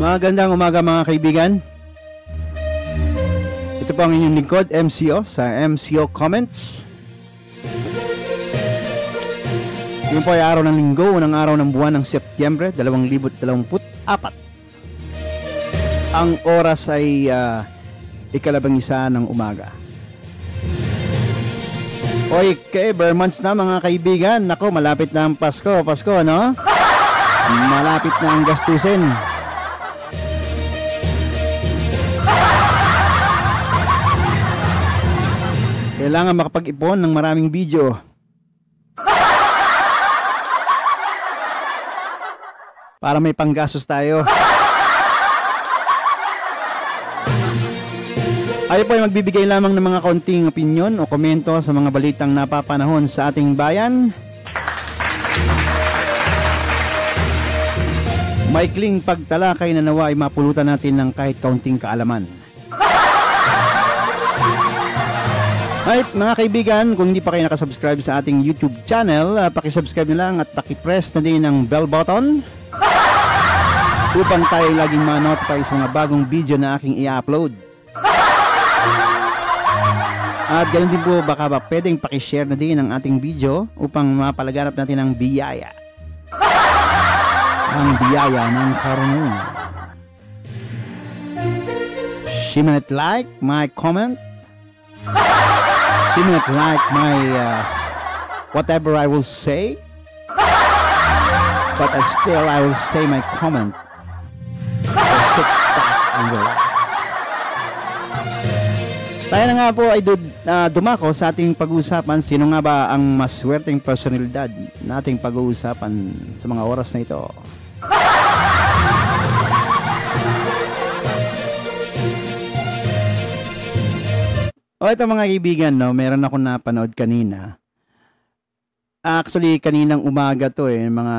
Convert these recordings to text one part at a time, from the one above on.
Magandang umaga mga kaibigan. Ito po ang inyong lingkod, MCO, sa MCO Comments. Yun po ay araw ng linggo, unang araw ng buwan ng Setyembre 2024. Ang oras ay ikalabang-isa ng umaga. Okay, bare months na mga kaibigan. Nako, malapit na ang Pasko, no? Malapit na ang gastusin. Kailangan makapag-ipon ng maraming video. Para may panggastos tayo. Ayo po ay magbibigay lamang ng mga kaunting opinyon o komento sa mga balitang napapanahon sa ating bayan. Maikling pagtalakay na nawa ay mapulutan natin ng kahit kaunting kaalaman. Alright mga kaibigan, kung hindi pa kayo nakasubscribe sa ating YouTube channel, pakisubscribe na lang at pakipress na din ng bell button upang tayo laging ma-notify sa mga bagong video na aking i-upload. At ganoon din po, baka ba pwedeng pakishare na din ang ating video upang mapalaganap natin ang biyaya. Ang biyaya ng karunungan. She might like my comment. She might like my whatever I will say. But still I will say my comment. So sit back and relax. Tayo na nga po ay dumako sa ating pag-uusapan. Sino nga ba ang maswerteng personalidad na ating pag-uusapan sa mga oras na ito? O ito mga kaibigan, no, meron ako napanood kanina. Actually, kaninang umaga to mga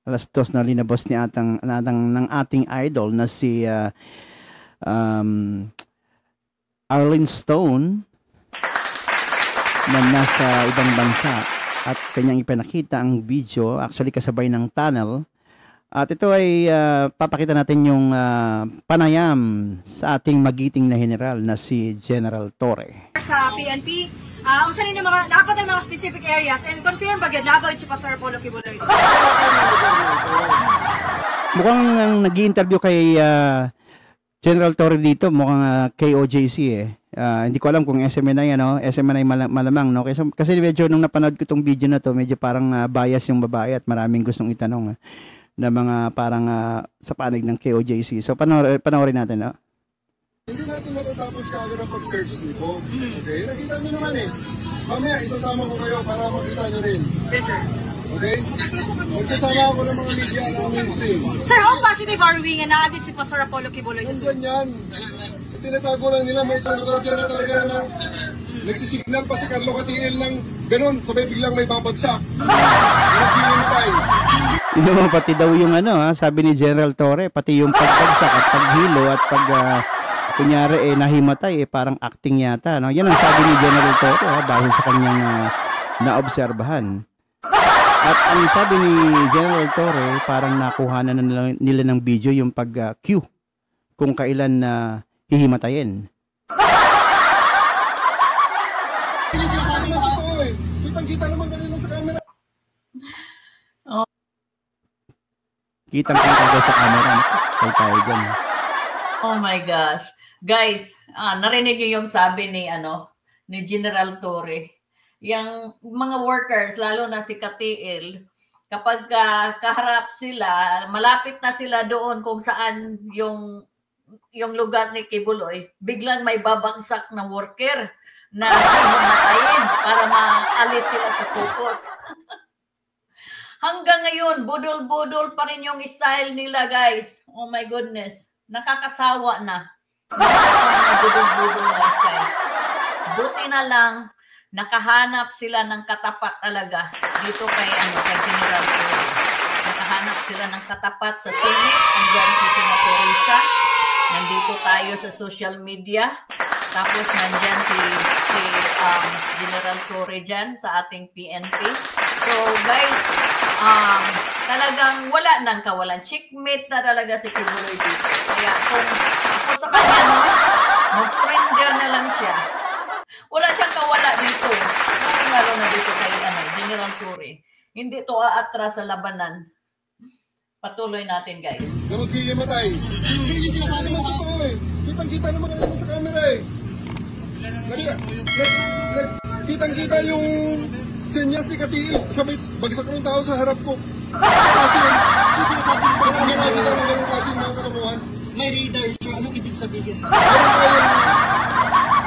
alas 2 na linabas ng ating idol na si Arlene Stone na nasa ibang bansa at kanyang ipinakita ang video, actually kasabay ng tunnel. At ito ay papakita natin yung panayam sa ating magiting na general na si General Torre. Sa PNP, ang sanin yung mga, dapat ang mga specific areas and confirm ba yun, nabalik si Pastor Apollo Kibuloy. Mukhang nag-i-interview kay General Torre dito, mukhang KOJC hindi ko alam kung SMNI SMNI malamang, no? Kasi medyo nung napanood ko tong video na to, medyo parang bias yung babae at maraming gustong itanong na mga parang sa panig ng KOJC. So panoorin natin, no? Hindi natin matatapos kaagad ang pag-search dito. Okay? Nakita nyo naman Mamaya isasama ko kayo para makita nyo rin. Yes, sir. Okay? Magsasama ako ng mga media ng mainstream. Sir, how positive are we nga naagit si Pastor Apollo Kibuloy? Nandiyan yan. Tinatago lang nila, may senador dyan na talaga naman. Nagsisignal pa si Carlo Catiel ng ganun, sabay biglang may babagsak. Naghihimatay. Ito mo, pati daw yung sabi ni General Torre, pati yung pagbagsak at paghilo at kunyari nahimatay, parang acting yata. No? Yan ang sabi ni General Torre, dahil sa kanyang naobserbahan. At ang sabi ni General Torre, parang nakuha na nila ng video yung pag-cue kung kailan hihimatayin. Kitang-kita naman kanila sa camera. Kitang-kita daw sa camera. Kaya tayo dyan. Oh my gosh. Guys, narinig niyo yung sabi ni General Torre. Yung mga workers, lalo na si Katiel, kapag kaharap sila, malapit na sila doon kung saan yung lugar ni Kibuloy, biglang may babagsak na worker na himatayin para maalis sila sa focus. Hanggang ngayon, budol-budol pa rin yung style nila, guys. Oh my goodness. Nakakasawa na. Budol-budol na style. Buti na lang, nakahanap sila ng katapat talaga dito kay General Torre. Nakahanap sila ng katapat sa Senate. Andiyan si Senator Risa. Nandito tayo sa social media. Tapos nandyan si General Torre dyan sa ating PNP. So guys, talagang wala nang kawalan. Checkmate na talaga si Kibuloy dito. Kaya kung ako sa kanya, no, mag-surrender na lang siya. Wala siyang kawala dito. Lalo na dito kay General Torre. Hindi to aatras sa labanan. Patuloy natin, guys. Na maghihimatay. Kitang-kita naman kanila sa camera eh. Kitang-kita yung senyas ni Katiil. Sabay, bagsak ng tao sa harap ko. Kasi yun, sinasabi ko parang nakakita ng ganun kasi mga kalokohan. May radar, sir. Anong ibig sabihin? Meron tayong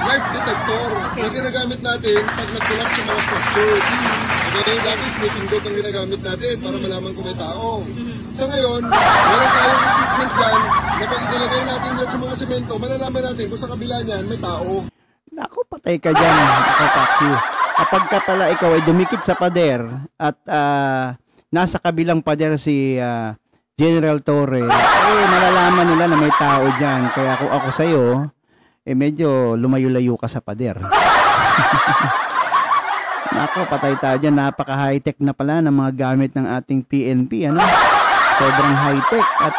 life detector na ginagamit natin pag nag-collapse sa mga structure. Okay, that is may pindot ang ginagamit natin para malaman kung may tao. Sa ngayon, meron tayong equipment dyan na pag itilagay natin dyan sa mga semento, malalaman natin kung sa kabila niyan may tao. Naku, patay ka dyan. Ako, Paksi. Kapag ka pala ikaw ay dumikit sa pader at nasa kabilang pader si General Torre, malalaman nila na may tao dyan. Kaya kung ako sa'yo, medyo lumayo-layo ka sa pader. Naku, patay tayo dyan. Napaka-high-tech na pala ng mga gamit ng ating PNP. Ano? Sobrang high-tech at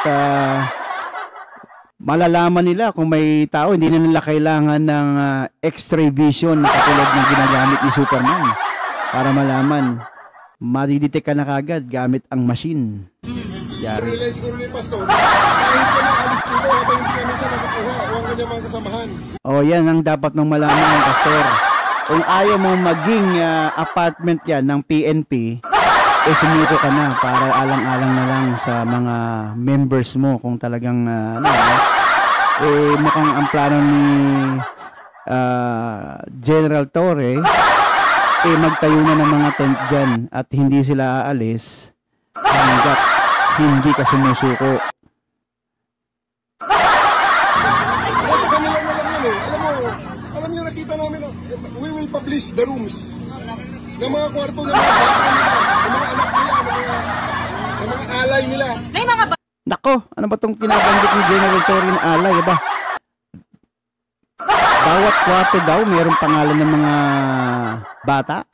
malalaman nila kung may tao. Hindi na nila kailangan ng X-ray vision na katulad ng ginagamit ni Superman para malaman. Madidetect ka na kagad gamit ang machine. Yari. Realize ko rin ni Pastor, kahit ka naalis dito habang hindi namin siya nakukuha o ang kanyang mga kasamahan. O yan ang dapat mong malaman, Pastor. Kung ayaw mong maging apartment yan ng PNP, sumuko ka na para alang-alang na lang sa mga members mo kung talagang mukhang ang plano ni General Torre magtayo na ng mga tent dyan at hindi sila aalis hanggat hindi ka sumusuko. Nasa kanila na lang yun eh. Alam nyo, nakita namin, we will publish the rooms ng mga kwarto ng mga bata nila, ng mga anak nila, ng mga alay nila. May mga Nako, ano ba itong kinabanggit ni General Torre na alay, ba? Bawat kwarto daw, mayroong pangalan ng mga bata.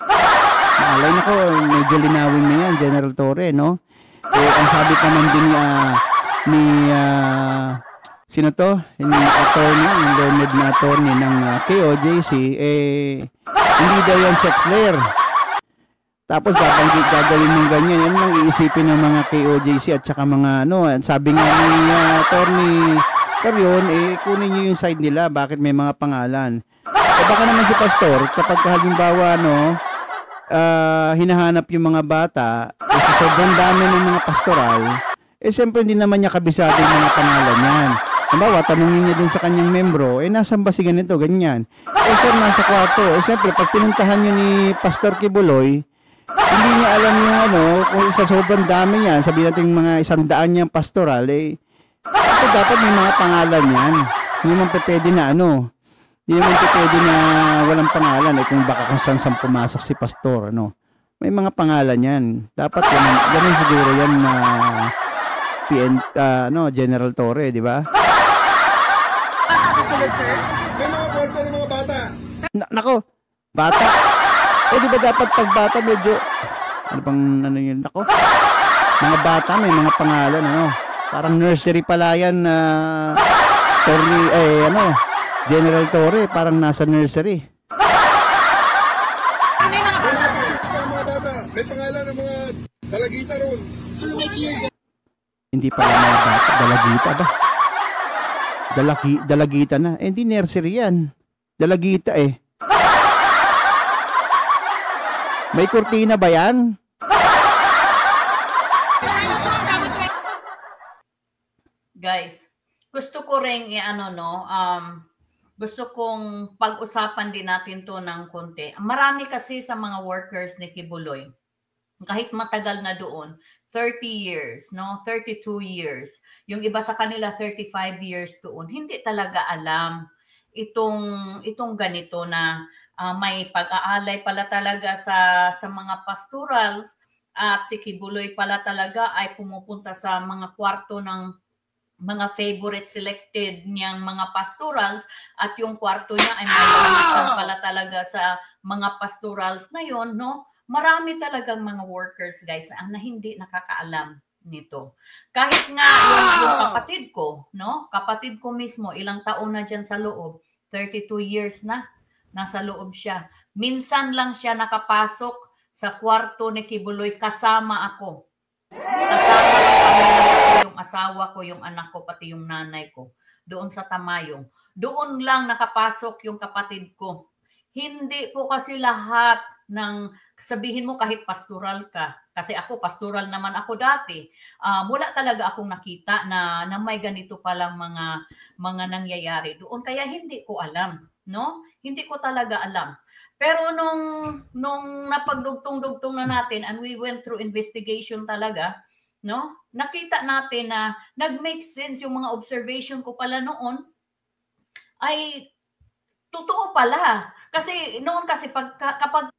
Alay, nako, medyo linawin na yan, General Torre, no? Ang sabi pa man din sino to? Yung attorney, yung learned na attorney ng KOJC, hindi daw yan sex slayer. Tapos gagawin mong ganyan, yan ang iisipin ng mga KOJC at saka mga sabi nga ni attorney Carion, kunin niyo yung side nila, bakit may mga pangalan. Baka naman si Pastor, kapag halimbawa, hinahanap yung mga bata, sa sobrang dami ng mga pastoral, siyempre hindi naman niya kabisado yung mga pangalan yan. Halimbawa, tanungin niya dun sa kanyang membro, nasan ba si ganito, ganyan. Sir, nasa kwarto. Siyempre, pag pinuntahan niyo ni Pastor Kibuloy, hindi niya alam yung kung sa sobrang dami niya, sabihin natin mga 100 niyang pastoral, dapat may mga pangalan yan. Hindi naman pwede na hindi naman pwede na walang pangalan kung baka kung saan pumasok si pastor, may mga pangalan yan. Dapat ganun siguro yan na General Torre, di ba? susunod, sir? May mga kwarto ng mga bata. Nako, bata. Di ba dapat pag bata medyo yun? Nako. Mga bata may mga pangalan, Parang nursery pala yan General Torre, parang nasa nursery. May mga bata, sir. Mga bata, may pangalan ng mga dalagita ron. Hindi pala mga bata, dalagita ba? Dalagita na. Hindi nursery yan. Dalagita May kurtina ba yan? Guys, gusto ko ring gusto kong pag-usapan din natin to ng konti. Marami kasi sa mga workers ni Kibuloy, kahit matagal na doon, 30 years, 32 years. Yung iba sa kanila 35 years doon, hindi talaga alam itong ganito na may pag-aalay pala talaga sa mga pastorals at si Kibuloy pala talaga ay pumupunta sa mga kwarto ng mga favorite selected niyang mga pastorals at yung kwarto niya ay may pala talaga sa mga pastorals na yon, no? Marami talagang mga workers, guys, na hindi nakakaalam nito. Kahit nga yung kapatid ko, no? Kapatid ko mismo, ilang taon na dyan sa loob, 32 years na, nasa loob siya. Minsan lang siya nakapasok sa kwarto ni Kibuloy kasama ako. Kasama yung asawa ko, yung anak ko, pati yung nanay ko. Doon sa Tamayong. Doon lang nakapasok yung kapatid ko. Hindi po kasi lahat ng, sabihin mo kahit pastoral ka, kasi ako pastoral naman ako dati, wala talaga akong nakita na may ganito palang mga nangyayari doon. Kaya hindi ko alam, no? Hindi ko talaga alam. Pero nung napagdugtong-dugtong na natin and we went through investigation talaga, no? Nakita natin na nag-make sense yung mga observation ko pala noon ay totoo pala. Kasi noon kasi kapag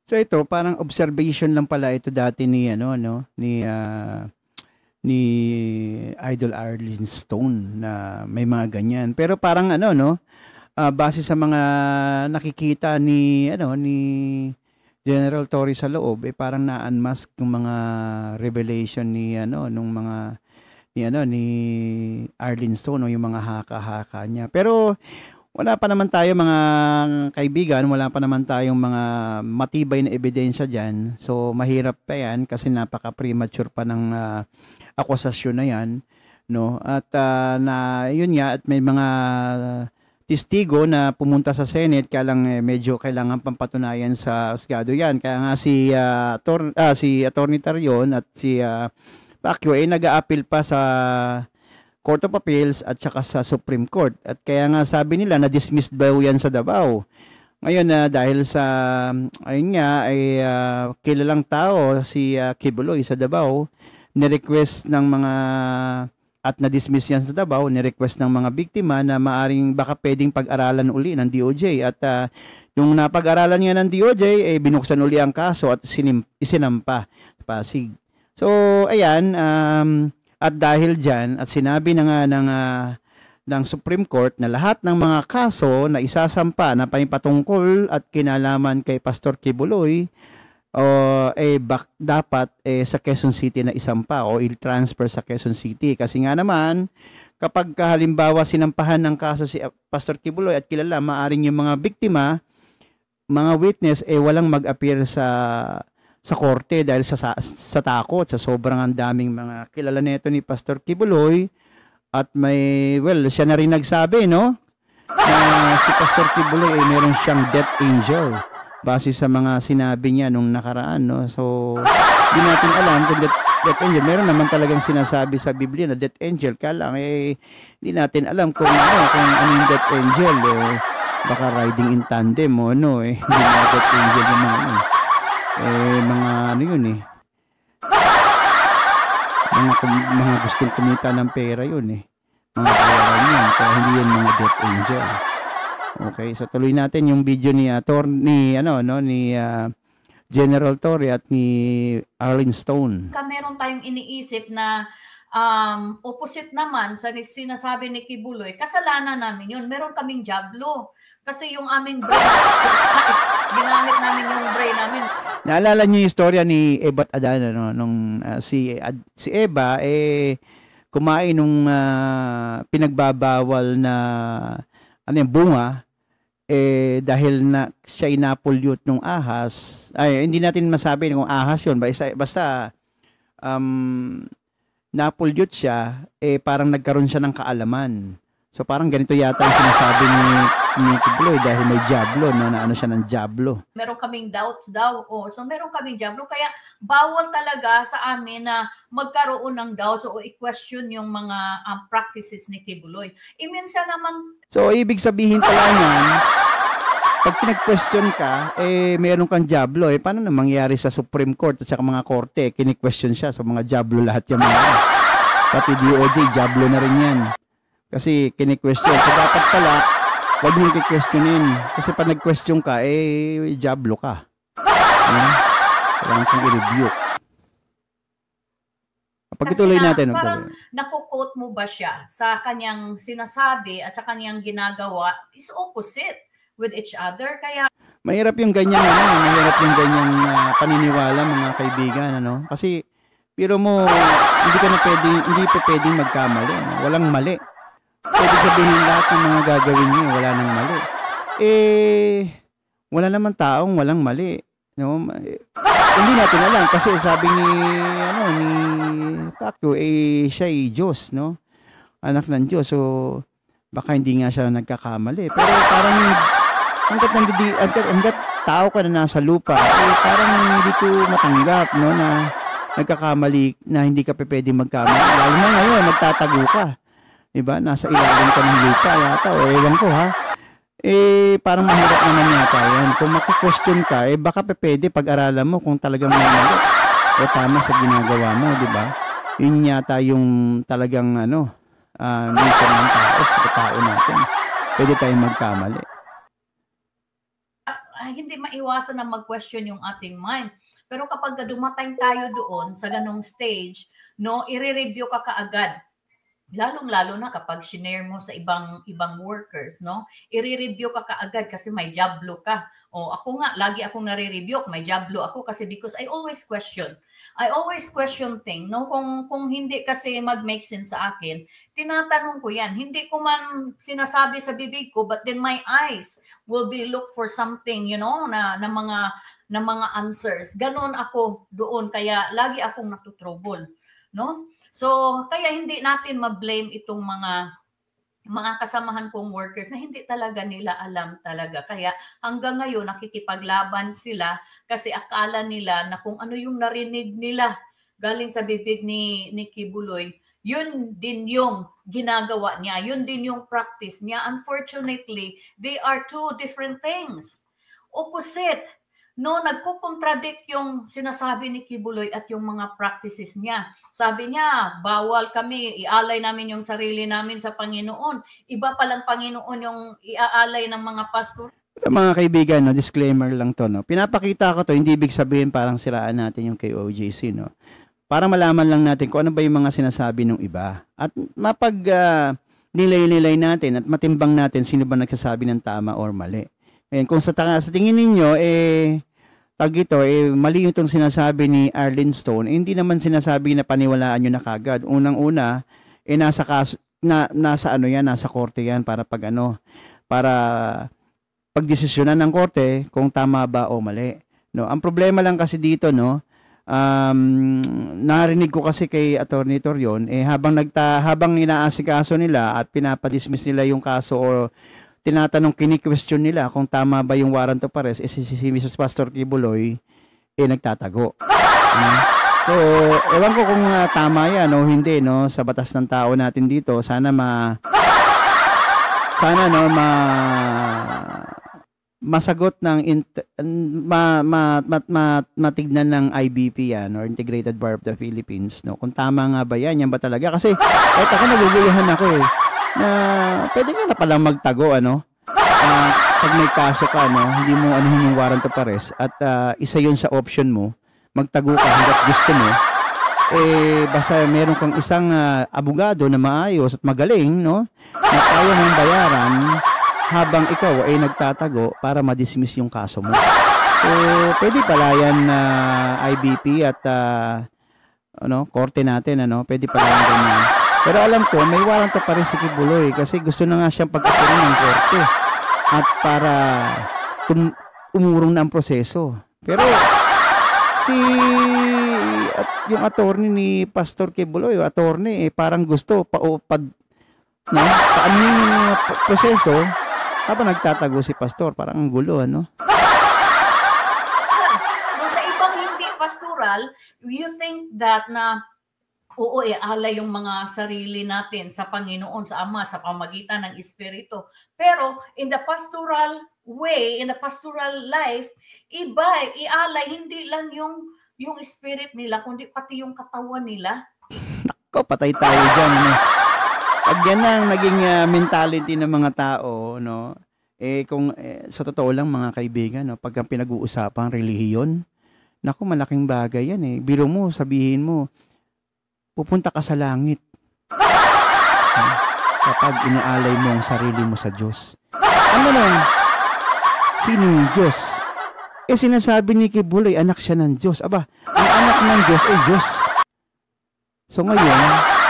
So ito parang observation lang pala ito dati ni ni Idol Arlene Stone na may mga ganyan. Pero parang base sa mga nakikita ni General Torre sa loob, parang na-unmask yung mga revelation ni Arlene Stone, yung mga haka-haka niya. Pero wala pa naman tayo mga kaibigan, wala pa naman tayong mga matibay na ebidensya diyan. So mahirap pa 'yan kasi napaka-premature pa ng akusasyon na 'yan, no? At na yun nga, at may mga testigo na pumunta sa Senate, kaya lang medyo kailangan pampatunayan sa husgado yan. Kaya nga si Attorney Tarion at si Pacquiao nag-a-appeal pa sa Court of Appeals at saka sa Supreme Court. At kaya nga sabi nila na dismissed daw yan sa Davao. Ngayon dahil sa ayun nga ay kilalang tao si Kibuloy sa Davao, ni-request ng mga at na-dismiss yan sa Davao, ni-request ng mga biktima na maaring baka pwedeng pag-aralan uli ng DOJ. At yung napag-aralan nga ng DOJ, binuksan uli ang kaso at isinampa sa Pasig. So, ayan, at dahil dyan, at sinabi na nga ng Supreme Court na lahat ng mga kaso na isasampa na patungkol at kinalaman kay Pastor Kibuloy, dapat sa Quezon City na isampa o i-transfer sa Quezon City. Kasi nga naman, kapag halimbawa sinampahan ng kaso si Pastor Kibuloy at kilala, maaring yung mga biktima, mga witness, walang mag-appear sa korte dahil sa takot, sa sobrang ang daming mga kilala nito ni Pastor Kibuloy. At siya na rin nagsabi, no? Na si Pastor Kibuloy meron siyang death angel. Base sa mga sinabi niya nung nakaraan, no? So, di natin alam kung death angel. Meron naman talagang sinasabi sa Biblia na death angel. Kaya lang, di natin alam kung anong death angel. Baka riding in tandem, hindi na death angel naman. Mga yun mga gustong kumita ng pera yun mga bayaran yun, kaya hindi yun mga death angel. Okay, so tuloy natin yung video ni General Torre at ni Arlene Stone. Meron tayong iniisip na opposite naman sa sinasabi ni Kibuloy, kasalanan namin yun. Meron kaming jablo. Kasi yung aming brain, ginamit namin yung brain namin. Naalala niyo yung istorya ni Eva at Adan, nung si Eva kumain nung pinagbabawal na bunga, dahil na siya inapollute nung ahas. Hindi natin masabi kung ahas yun, basta napollute siya, parang nagkaroon siya ng kaalaman. So parang ganito yata ang sinasabi ni Kibuloy dahil may jablo, na siya ng jablo. Meron kaming doubts daw. So meron kaming jablo. Kaya bawal talaga sa amin na magkaroon ng doubts o i-question yung mga practices ni Kibuloy. Minsan naman... So ibig sabihin pala niyan, pag pinag-question ka, meron kang jablo. Paano na mangyayari sa Supreme Court at sa mga korte? Kini-question siya. So mga jablo lahat yung mga... Pati DOJ, jablo na rin yan. Kasi kini-question. So dapat pala, huwag mong i-questionin. Kasi pag nag-question ka, jablo ka. Kailangan kang i-review. Pagtuloy natin. Parang nakukote mo ba siya sa kanyang sinasabi at sa kanyang ginagawa is opposite with each other. Kaya mahirap yung ganyan, mahirap yung ganyang paniniwala, mga kaibigan, ano? Kasi pero mo hindi pa pwedeng magkamali, ano? Walang mali. Pwede sabihin lahat ng mga gagawin niyo, wala nang mali. Wala naman taong walang mali, no? Hindi natin alam kasi sabi ni Pacquiao, siya ay Diyos, no? Anak ng Diyos. So baka hindi nga siya nagkakamali. Pero parang hanggat tao ka na nasa lupa, parang hindi ko matanggap, no, na nagkakamali, na hindi ka pwedeng magkamali. Lalo na ngayon, nagtatago ka. Diba? Nasa ilalim ka ng lupa yata. O ewan ko, ha? Parang mahirap naman yata yan. Kung maki-question ka, baka pwede pag-aralan mo kung talagang may mali o tama sa ginagawa mo, diba? Yun yata yung talagang, nature ng tao natin. Pwede tayong magkamali. Hindi maiwasan na mag-question yung ating mind. Pero kapag dumatay tayo doon sa ganong stage, no, i-review ka kaagad. Lalong-lalo na kapag shinare mo sa ibang workers, no? I-review ka kaagad kasi may jablo ka. O ako nga, lagi akong nare-review, may jablo ako kasi because I always question. I always question things, no? Kung hindi kasi mag-make sense sa akin, tinatanong ko yan. Hindi ko man sinasabi sa bibig ko, but then my eyes will be look for something, you know, na mga answers. Ganon ako doon, kaya lagi akong natutrouble, no? So, kaya hindi natin ma-blame itong mga kasamahan kong workers na hindi talaga nila alam talaga. Kaya hanggang ngayon nakikipaglaban sila kasi akala nila na kung ano yung narinig nila galing sa bibig ni Kibuloy, yun din yung ginagawa niya, yun din yung practice niya. Unfortunately, they are two different things. Opposite. No, nagko-contradict yung sinasabi ni Kibuloy at yung mga practices niya. Sabi niya, bawal kami, ialay namin yung sarili namin sa Panginoon. Iba palang Panginoon yung iaalay ng mga pastor. Mga kaibigan, no, disclaimer lang to, no. Pinapakita ko to, hindi ibig sabihin parang siraan natin yung kay OJC, no. Para malaman lang natin kung ano ba yung mga sinasabi ng iba. At nilay-nilay natin at matimbang natin sino ba nagsasabi ng tama or mali. Ayan, kung sa tingin ninyo, mali itong sinasabi ni Arlene Stone, hindi naman sinasabi na paniwalaan nyo na kagad. Unang-una, nasa korte yan para para pagdesisyonan ng korte kung tama ba o mali. No, ang problema lang kasi dito, no, narinig ko kasi kay Attorney Torion, habang inaasikaso nila at pinapadismiss nila yung kaso o tinatanong, kini-question nila kung tama ba yung warrant of arrest, si Mrs. Pastor Kibuloy, nagtatago. So, ewan ko kung tama yan o hindi, no, sa batas ng tao natin dito. Sana masagot ng matignan ng IBP yan, or Integrated Bar of the Philippines, no, kung tama nga ba yan ba talaga. Kasi ako naguguluhan ako na pwede nga na palang magtago, pag may kaso ka, hindi mo yung warrant of arrest at isa yun sa option mo, magtago ka hanggat gusto mo, basta meron kang isang abogado na maayos at magaling, no, na kaya mong bayaran habang ikaw ay nagtatago para ma-dismiss yung kaso mo. So, pwede pala yan IBP at korte natin, pwede pala yan ganyan. Pero alam ko, may warrant pa rin si Kibuloy kasi gusto na nga siyang pagkakaroon ng korte at para umurong na ang proseso. Pero yung attorney ni Pastor Kibuloy, parang gusto paano yung proseso habang nagtatago si Pastor. Parang ang gulo, Kung sa ibang hindi pastoral, you think that na oo, alay yung mga sarili natin sa Panginoon, sa Ama, sa pamagitan ng Espiritu. Pero in the pastoral way, in the pastoral life, iba, ialay hindi lang yung spirit nila, kundi pati yung katawan nila. Nako, patay tayo dyan, Pag yan ang naging mentality ng mga tao, no, sa totoo lang, mga kaibigan, no, pag pinag-uusapang relihiyon, nako, malaking bagay yan, Biro mo, sabihin mo, pupunta ka sa langit. Kapag inaalay mo ang sarili mo sa Diyos. Ano lang? Sino yung Diyos? Sinasabi ni Kibuloy, anak siya ng Diyos. Aba, ang anak ng Diyos ay Diyos. So ngayon,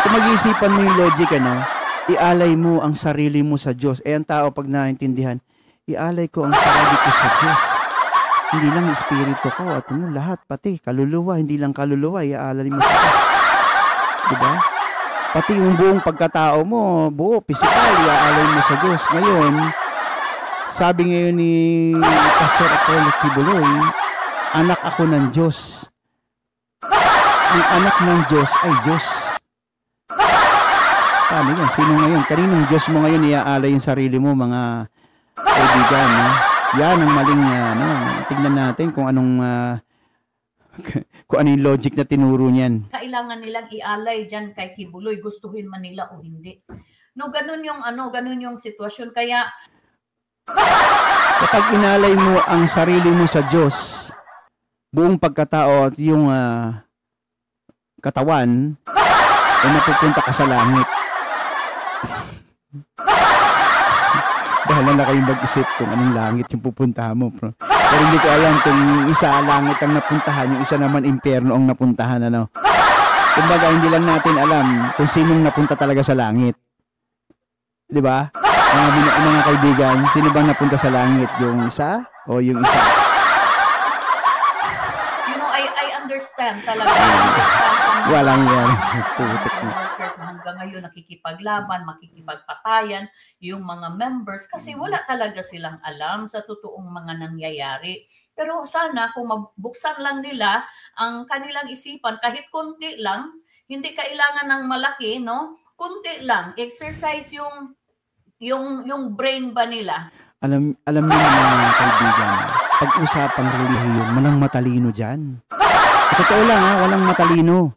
kung mag-iisipan mo yung logic, ialay mo ang sarili mo sa Diyos. Ang tao pag naintindihan, ialay ko ang sarili ko sa Diyos. Hindi lang espiritu ko at lahat, pati kaluluwa, hindi lang kaluluwa, iaalay mo sa Diyos. Diba? Pati yung buong pagkatao mo, buo, physical, iaalay mo sa Diyos. Ngayon, sabi ngayon ni Pastor Apollo Kibuloy, anak ako ng Diyos. Ang anak ng Diyos ay Diyos. Paano yan? Sino ngayon? Kaninong Diyos mo ngayon iaalay yung sarili mo, mga kaibigan? Yan ang maling, tingnan natin kung anong, kung ano yung logic na tinuro niyan. Kailangan nilang ialay dyan kay Kibuloy, gustuhin man nila o hindi. No, ganun yung sitwasyon. Kaya, kapag inalay mo ang sarili mo sa Diyos, buong pagkatao at yung katawan, napupunta ka sa langit. Bahala na kayong mag-isip kung anong langit yung pupuntahan mo. Bro. Pero hindi ko alam kung yung isa langit ang napuntahan, yung isa naman impyerno ang napuntahan. Kumbaga, hindi lang natin alam kung sinong napunta talaga sa langit. Di ba? Mga kaibigan, sino bang napunta sa langit? Yung isa o yung isa? I understand talaga. Walang yan. Workers na hanggang ngayon nakikipaglaban, makikipagpatayan, yung mga members, kasi wala talaga silang alam sa totoong mga nangyayari. Pero sana kung mabuksan lang nila ang kanilang isipan, kahit konti lang, hindi kailangan ng malaki, no? Konti lang, exercise yung brain ba nila. Alam niyo mga kaibigan, pag-usapang relihiyon, walang matalino dyan. Totoo lang walang matalino.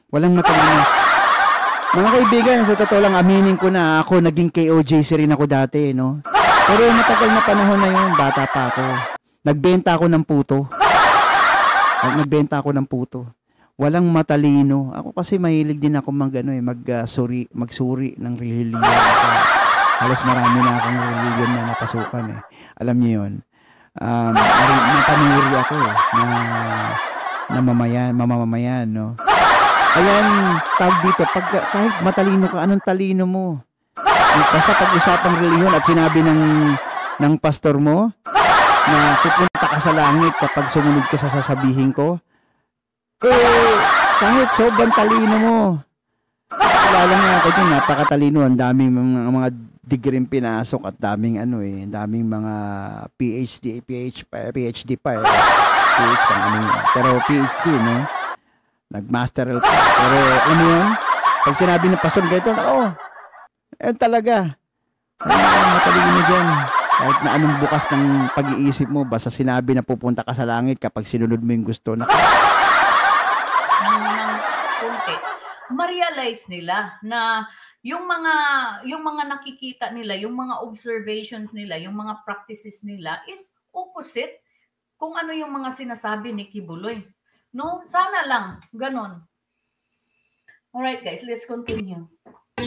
Walang matalino. Mga kaibigan, sa totoo lang, aminin ko na ako, naging KOJC rin ako dati, no? Pero matagal na panahon na yun, bata pa ako. Nagbenta ako ng puto. Walang matalino. Ako kasi mahilig din ako magsuri ng relihiyon. Halos marami na akong relihiyon na napasukan Alam niyo yun. Napanuri ako na mamamayan, no? Ayan, tawag dito, kahit matalino ka, anong talino mo? Basta pag-usapang relihiyon at sinabi ng pastor mo na pupunta ka sa langit kapag sumunod ka sa sasabihin ko, kahit sobrang talino mo, kilala nga ako dyan, napakatalino, ang daming mga degree pinasok at daming daming mga PhD pa pero PhD, no? Nag-masteral pa. Pero ano yun? Pag sinabi ng pastor ganito, talaga. Matalino dyan. Kahit na anong bukas ng pag-iisip mo, basta sinabi na pupunta ka sa langit kapag sinunod mo yung gusto na. Ng kunti, ma-realize nila na yung mga nakikita nila, yung mga observations nila, yung mga practices nila is opposite kung ano yung mga sinasabi ni Kibuloy. No? Sana lang. Ganon. Alright guys, let's continue. Sir,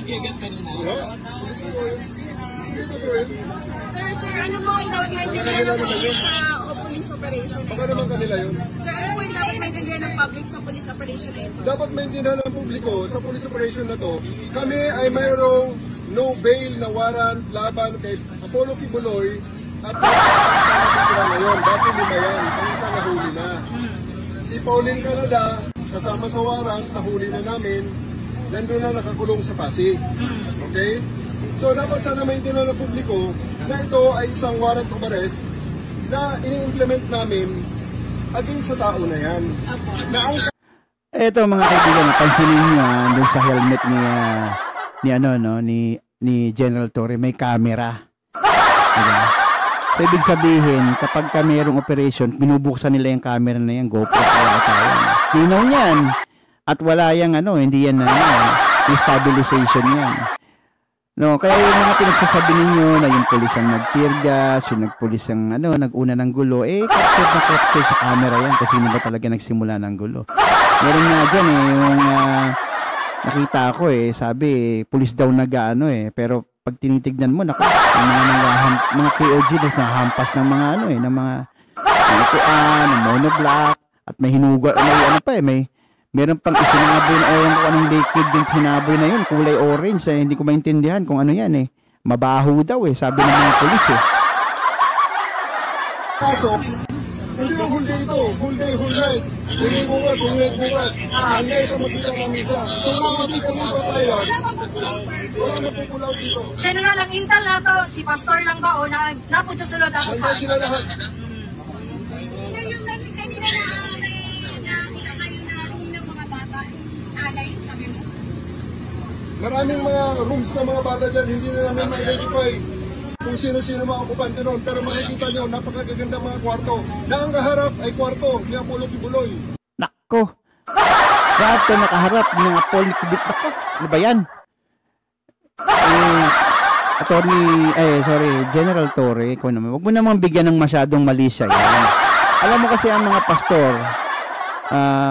ano po yung dapat maintindihan ng public sa police operation? Baka naman kanila yun. Sir, ano po yung dapat maintindihan ng public sa police operation na yun? Dapat maintindihan ng publiko sa police operation na to, kami ay mayroong no bail na warrant laban kay Apollo Kibuloy at ngayon. Dati 5 yan, ang isa nahuli na. Si Pauline Canada, kasama sa warrant, nahuli na namin, nandun na nakakulong sa Pasig. Okay? So dapat sana maintindihan ng publiko na ito ay isang warrant of arrest na ini-implement namin against sa tao na yan. Na ang Eto mga kaibigan, napansinin niyo doon sa helmet ni General Torre, may camera. Diba? So, ibig sabihin, kapag ka mayroong operation, binubuksan nila yung camera na yan, GoPro, linaw niyan. At wala yung hindi yan stabilization yan. No, kaya yung mga pinagsasabi ninyo na yung pulis ang nag-tear gas, yung nagpulis ang nag-una ng gulo, capture sa camera yan kung sino ba talaga nagsimula ng gulo. Meron nga dyan nakita ko sabi, pulis daw nag-ano pero pag tinitignan mo, naku, yung mga KOG na nakahampas ng mga ng mga lutuan, ng monoblock, at may hinuga, meron pang isinaboy na ewan ko anong liquid yung hinaboy na yun, kulay orange, hindi ko maintindihan kung ano yan mabaho daw sabi ng mga pulis Kaso, hindi yung whole day ito, whole day, whole night. Hindi bukas, hanggang sa makita namin siya. So, hindi kami papayan, wala mapupulaw dito. General, ang intel na to, si Pastor lang ba o napod sa sulod ako pa? Hanggang sila lahat. Sir, yung kanina na nakita kayo na room ng mga bata, alay, sabi mo. Maraming mga rooms ng mga bata dyan, hindi na namin ma-identify kung sino-sino mga okupante noon. Pero makikita nyo, napakagaganda mga kwarto. Na ang kaharap ay kwarto ni Apollo Kibuloy. Nako, kwarto nakaharap ng Apollo Kibuloy. Nako, ano ba yan? General Torre, ikaw naman, huwag mo namang bigyan ng masyadong mali siya yan. Alam mo kasi ang mga pastor,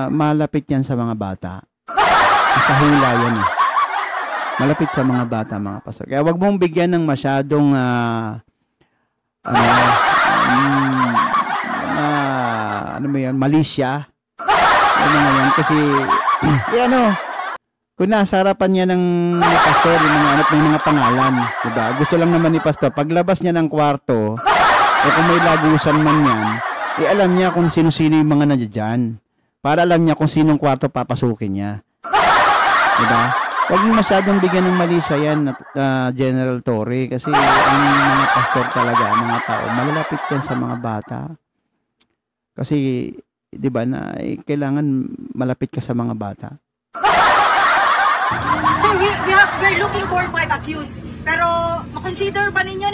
malapit yan sa mga bata. Sa hula yan malapit sa mga bata, mga pastor. Kaya wag mong bigyan ng masyadong malisya. Yan kasi kung nasa harapan niya ng pastor yung mga pangalan, diba? Gusto lang naman ni pastor paglabas niya ng kwarto o kung may lagusan man yan, alam niya kung sino-sino yung mga nandiyan. Para alam niya kung sinong kwarto papasukin niya. Diba? Huwag mo masyadong bigyan ng mali siya yan, General Torre, kasi ang mga pastor talaga, mga tao, malalapit yan sa mga bata. Kasi, di ba, kailangan malapit ka sa mga bata. Sir, we're looking for 5 accused. Pero, makonsider ba ninyo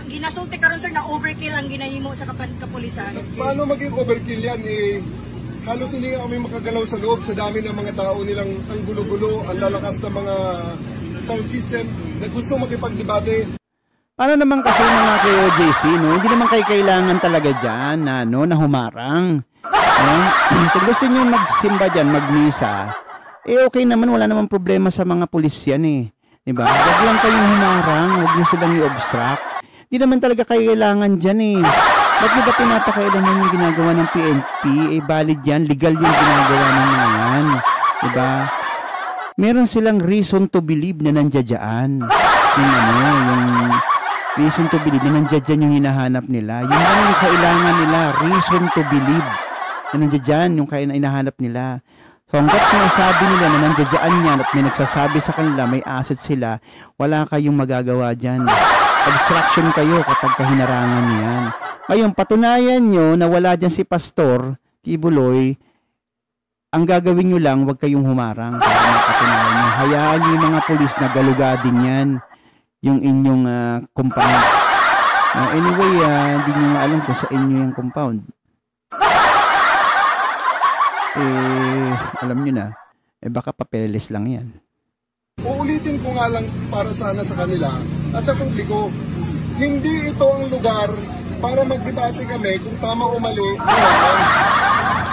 ginasulti karon sir na overkill ang ginahimo sa kapulisan? Paano maging overkill yan halos hindi kami makagalaw sa loob sa dami ng mga tao nilang ang gulo-gulo, ang lalakas ng mga sound system na gusto makipagdebate. Paano naman kasi mga KOJC, hindi naman kayo kailangan talaga dyan na humarang. Kung gusto nyo magsimba dyan, magmisa, okay naman, wala naman problema sa mga pulis yan Diba? Huwag lang kayong humarang, huwag nyo silang i-obstruct. Hindi naman talaga kayo kailangan dyan Ba't nyo ba pinapakailaman yung ginagawa ng PNP? Valid yan, legal yung ginagawa ng mga yan. Diba? Meron silang reason to believe na nandiyan. Yung reason to believe na nandiyan yung hinahanap nila. Yung lang yung kailangan nila, reason to believe na nandiyan yung hinahanap nila. So hanggat sinasabi nila na nandiyan yan at may nagsasabi sa kanila, may asset sila, wala kayong magagawa dyan. Obstruction kayo kapag kahinarangan niyan. Ngayon, patunayan nyo na wala dyan si Pastor Kibuloy, ang gagawin nyo lang, huwag kayong humarang. Patunayan nyo. Hayaan nyo yung mga pulis na galugadin yan, yung inyong compound. Anyway, hindi nyo alam kung sa inyo yung compound. Alam nyo na, baka papeles lang yan. Uulitin ko nga lang para sana sa kanila at sa publiko, hindi ito ang lugar para magdebate kami kung tama o mali.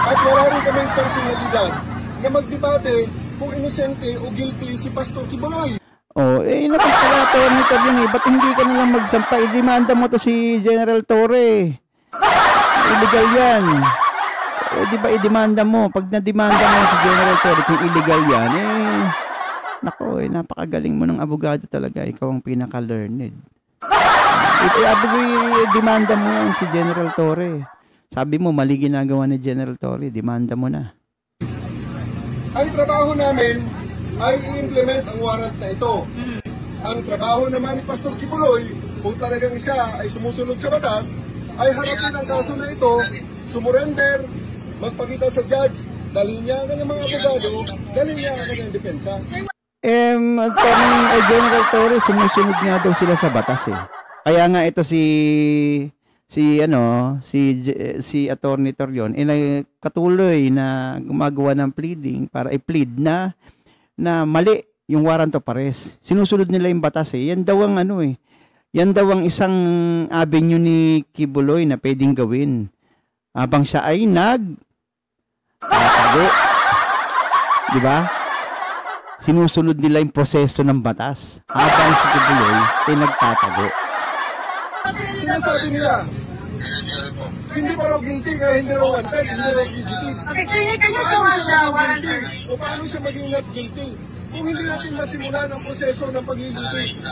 At wala rin kaming personalidad na magdebate kung inosente o guilty si Pastor Kibuloy. Napagpalato nito yun ba't hindi ka nalang magsampa? Demanda mo to si General Torre. Illegal yan. Di ba i-demanda mo? Pag na-demanda mo si General Torre kung illegal yan, nako, napakagaling mo ng abogado talaga. Ikaw ang pinaka-learned. Demanda mo yan si General Torre. Sabi mo, mali ginagawa ni General Torre. Demanda mo na. Ang trabaho namin ay i-implement ang warrant na ito. Ang trabaho naman ni Pastor Kibuloy, kung talagang siya ay sumusunod sa batas, ay harapin ang kaso na ito, sumurrender, magpakita sa judge, dalhin niya ang kanyang mga abogado, dalhin niya ang kanyang depensa. General Torre, sumusunod nga daw sila sa batas Kaya nga ito si Attorney Torion katuloy na gumagawa ng pleading para i-plead na mali yung warrant of arrest. Sinusunod nila yung batas Yan daw ang yan daw ang isang avenue ni Kibuloy na pwedeng gawin. Habang siya ay tago. 'Di ba? sinusunod nila yung proseso ng batas habang si Kibuloy ay nagtatago. Sinasabi nila, hindi pa raw guilty kaya hindi raw wanted, hindi raw fugitive. Okay, sir, can you show us the warrant, sir? O paano siya maging not guilty? Kung hindi natin masimulan ang proseso ng paglilitis,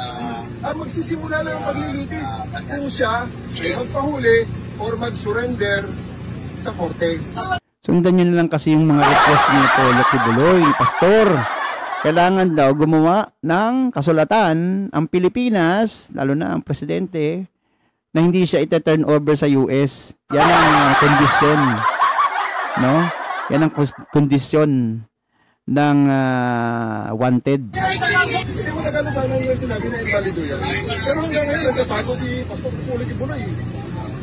magsisimula lang ang paglilitis kung siya ay magpahuli or mag-surrender sa korte. Sundan nyo na lang kasi yung mga request ni Polo Kibuloy, Pastor. Kailangan daw gumawa ng kasulatan ang Pilipinas, lalo na ang presidente, na hindi siya ita-turn over sa US. Yan ang kondisyon. No? Yan ang kondisyon ng wanted. Hindi mo nagano sana yung sinabi na invalido yan. Pero hanggang ngayon, nagtatago si Pastor Polo Kibuloy.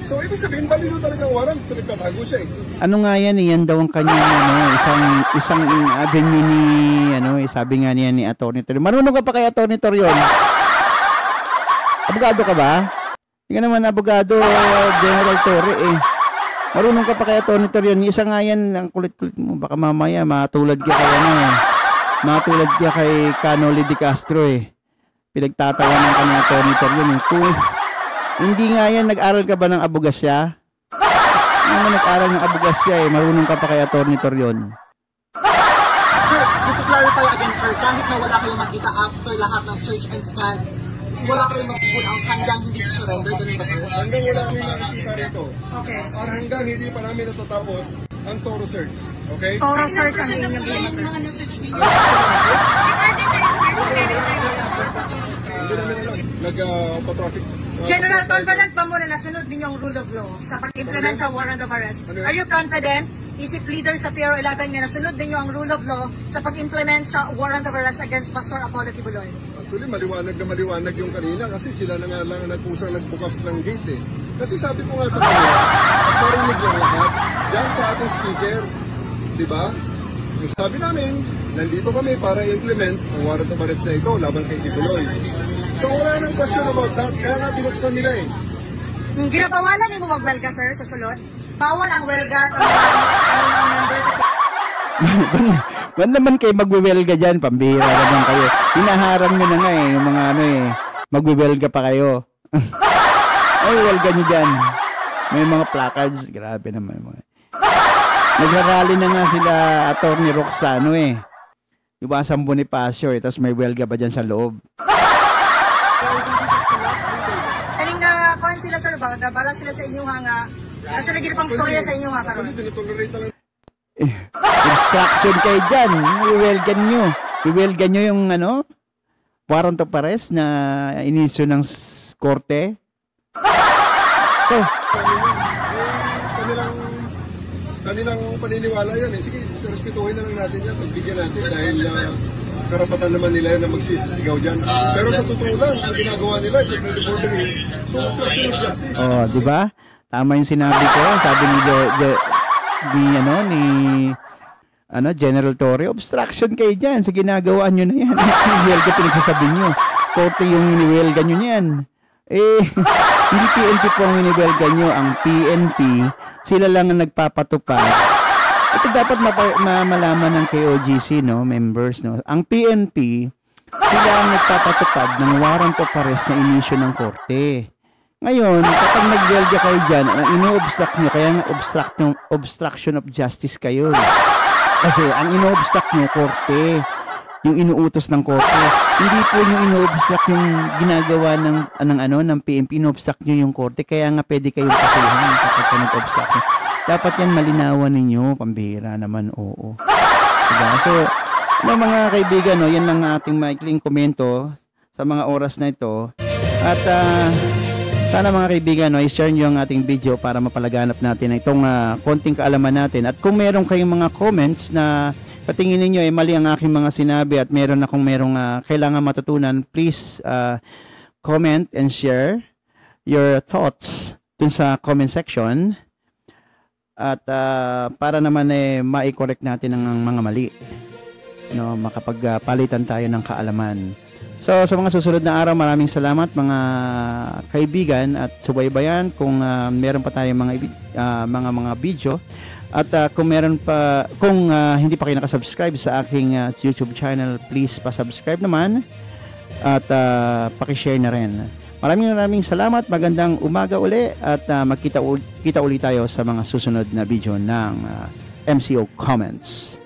So, ibig sabihin, valido talagang warrant, nagtatago siya eh. Ano nga yan, yan daw ang kanyang isang avenue ni sabi nga niya ni Atty. Torion. Marunong ka pa kay Atty. Torion? Abogado ka ba? Hindi ka naman abogado, General Torre eh. Marunong ka pa kay Atty. Torion. Isa nga yan, ang kulit-kulit mo. Baka mamaya matulad ka kay matulad ka kay Canoli de Castro eh. Pinagtatawanan ka ni Atty. Torion. Hindi nga yan, nag-aral ka ba ng abogasya? Hindi naman nag-aral ng abogasya eh. Marunong ka pa kay Atty. Torion. Sir, just to clarify again, sir, kahit na wala kayong makita after lahat ng search and scan, wala kayong mag-pull out hanggang hindi surrender, ganun ba, sir? Hanggang wala kami nakikita rito. Okay. Or hanggang hindi pa namin natatapos ang Toro search. Okay? Toro search ang inyong ginawa, sir. Hindi namin alam. Nag-pa-traffic. General, confident ba mo na nasunod ninyong rule of law sa pag-implement sa warrant of arrest? Are you confident, isip leader sa PRO11 nga nasunod ninyo ang rule of law sa pag-implement sa warrant of arrest against Pastor Apollo Kibuloy? Actually, maliwanag yung kanina kasi sila na nga lang nagpusang nagbukas ng gate eh. Kasi sabi ko nga sa kanila, at narinig ng lahat, dyan sa ating speaker, di ba? Yung sabi namin, nandito kami para implement ang warrant of arrest na ito laban kay Kibuloy. So wala nang question about that, kaya nga binuksan nila eh. Ginabawalan niyo mag-welga, sir, sa sulod? Bawal ang welga sa mga members sa Ba't naman kayo magwiwelga dyan? Pambihira naman kayo. Hinaharang nyo na nga eh, yung mga magwiwelga pa kayo. Ay, welga nyo dyan. May mga placards, grabe naman. Nagrarally na nga sila Atty. Roxano eh. Iwasang Bonifacio eh, tapos may welga pa dyan sa loob. Kaling kuhan sila sa lubag, para sila sa inyong nga, kasi lagi pang storya sa inyong karon. Obstruction kayo dyan. Iwelgan nyo. Iwelgan nyo yung warrant of arrest na inisyo ng korte. So, kanilang paniniwala yan eh. Sige, respetuhin na lang natin yan. Pagbigyan natin dahil karapatan naman nila yan na magsisigaw dyan. Pero sa totoo lang, ang ginagawa nila, siyempre reporting to obstruction of justice. Oh, di ba? Tama yung sinabi ko. Sabi ni General Torre, obstruction kayo dyan sa ginagawa nyo na yan. Welga pinagsasabi nyo. Korte yung iniwelga nyo yan. Hindi PNP po ang iniwelga nyo. Ang PNP, sila lang ang nagpapatupad. Ito dapat malaman ng KOGC, members. Ang PNP, sila ang nagpapatupad ng warrant of arrest na inisyo ng korte. Ngayon, kapag nag-welga kayo dyan, ang ino-obstruct nyo, kaya nga obstruction of justice kayo. Kasi ang ino-obstruct nyo, korte. Yung inuutos ng korte. Hindi po yung ino-obstruct yung ginagawa ng PNP, ino-obstruct nyo yung korte. Kaya nga pwede kayong kasuhan kapag nag-obstruct nyo. Dapat yan malinawan ninyo, pambihira naman, oo. Diba? So, mga kaibigan, yan lang ating maikling komento sa mga oras na ito. At, sana mga kaibigan, i-share nyo ang ating video para mapalaganap natin itong konting kaalaman natin. At kung meron kayong mga comments na patingin ninyo mali ang aking mga sinabi at meron kailangan matutunan, please comment and share your thoughts dun sa comment section. At para naman ma-correct natin ang mga mali. Makapagpalitan tayo ng kaalaman. So, sa mga susunod na araw, maraming salamat mga kaibigan at subaybayan kung meron pa tayong mga video At kung hindi pa kayo nakasubscribe sa aking YouTube channel, please pa-subscribe naman at paki-share na rin. Maraming salamat, magandang umaga uli at kita uli tayo sa mga susunod na video ng MCO Comments.